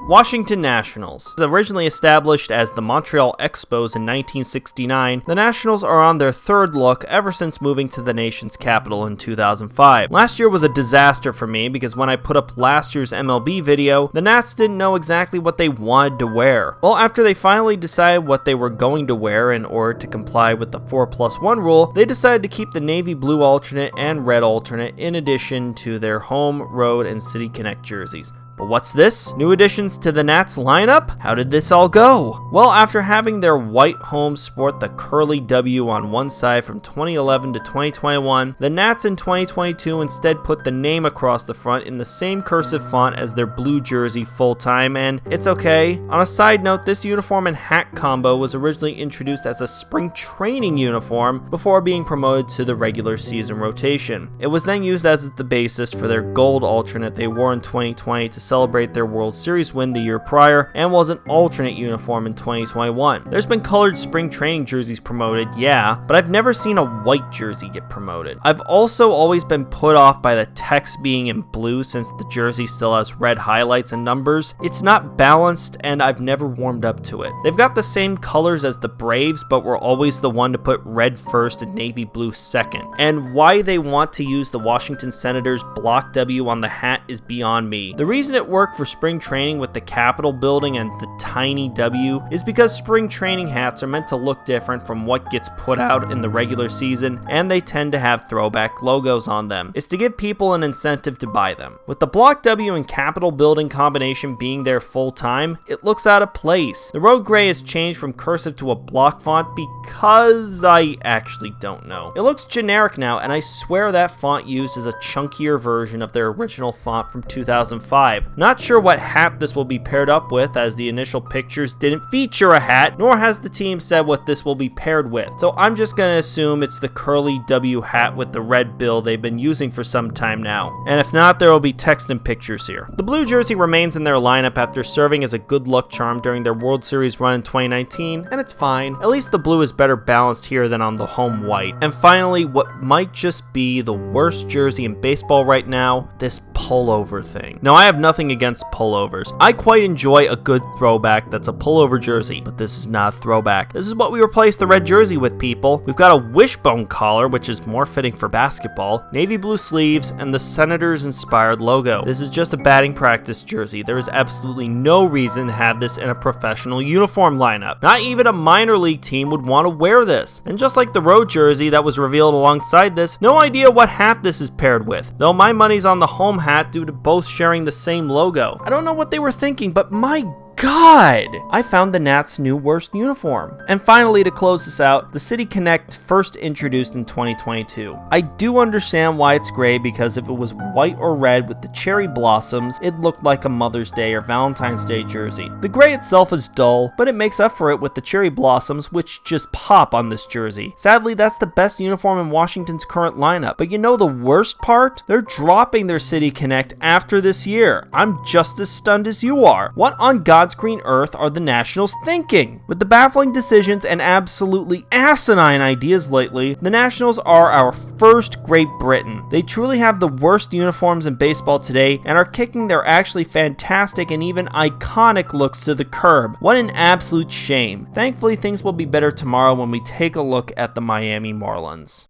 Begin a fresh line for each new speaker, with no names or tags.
Washington Nationals. Originally established as the Montreal Expos in 1969, the Nationals are on their third look ever since moving to the nation's capital in 2005. Last year was a disaster for me because when I put up last year's MLB video, the Nats didn't know exactly what they wanted to wear. Well, after they finally decided what they were going to wear in order to comply with the 4+1 rule, they decided to keep the navy blue alternate and red alternate in addition to their home, road, and City Connect jerseys. But what's this? New additions to the Nats lineup? How did this all go? Well, after having their white home sport the curly W on one side from 2011 to 2021, the Nats in 2022 instead put the name across the front in the same cursive font as their blue jersey full-time, and it's okay. On a side note, this uniform and hat combo was originally introduced as a spring training uniform before being promoted to the regular season rotation. It was then used as the basis for their gold alternate they wore in 2020 to celebrate their World Series win the year prior, and was an alternate uniform in 2021. There's been colored spring training jerseys promoted, yeah, but I've never seen a white jersey get promoted. I've also always been put off by the text being in blue since the jersey still has red highlights and numbers. It's not balanced and I've never warmed up to it. They've got the same colors as the Braves, but we're always the one to put red first and navy blue second. And why they want to use the Washington Senators block W on the hat is beyond me. The reason it worked for spring training with the Capitol building and the tiny W is because spring training hats are meant to look different from what gets put out in the regular season, and they tend to have throwback logos on them. It's to give people an incentive to buy them. With the block W and Capitol building combination being there full time, it looks out of place. The road gray has changed from cursive to a block font because I actually don't know. It looks generic now, and I swear that font used is a chunkier version of their original font from 2005. Not sure what hat this will be paired up with, as the initial pictures didn't feature a hat, nor has the team said what this will be paired with. So I'm just gonna assume it's the curly W hat with the red bill they've been using for some time now. And if not, there will be text and pictures here. The blue jersey remains in their lineup after serving as a good luck charm during their World Series run in 2019, and it's fine. At least the blue is better balanced here than on the home white. And finally, what might just be the worst jersey in baseball right now, this pullover thing. Now, I have nothing against pullovers. I quite enjoy a good throwback that's a pullover jersey, but this is not a throwback. This is what we replaced the red jersey with, people. We've got a wishbone collar, which is more fitting for basketball, navy blue sleeves, and the Senators inspired logo. This is just a batting practice jersey. There is absolutely no reason to have this in a professional uniform lineup. Not even a minor league team would want to wear this. And just like the road jersey that was revealed alongside this, no idea what hat this is paired with, though my money's on the home hat due to both sharing the same logo. I don't know what they were thinking, but my God! I found the Nats' new worst uniform. And finally, to close this out, the City Connect first introduced in 2022. I do understand why it's gray, because if it was white or red with the cherry blossoms, it looked like a Mother's Day or Valentine's Day jersey. The gray itself is dull, but it makes up for it with the cherry blossoms, which just pop on this jersey. Sadly, that's the best uniform in Washington's current lineup. But you know the worst part? They're dropping their City Connect after this year. I'm just as stunned as you are. What on God's green earth are the Nationals thinking? With the baffling decisions and absolutely asinine ideas lately, the Nationals are our first Great Britain. They truly have the worst uniforms in baseball today and are kicking their actually fantastic and even iconic looks to the curb. What an absolute shame. Thankfully, things will be better tomorrow when we take a look at the Miami Marlins.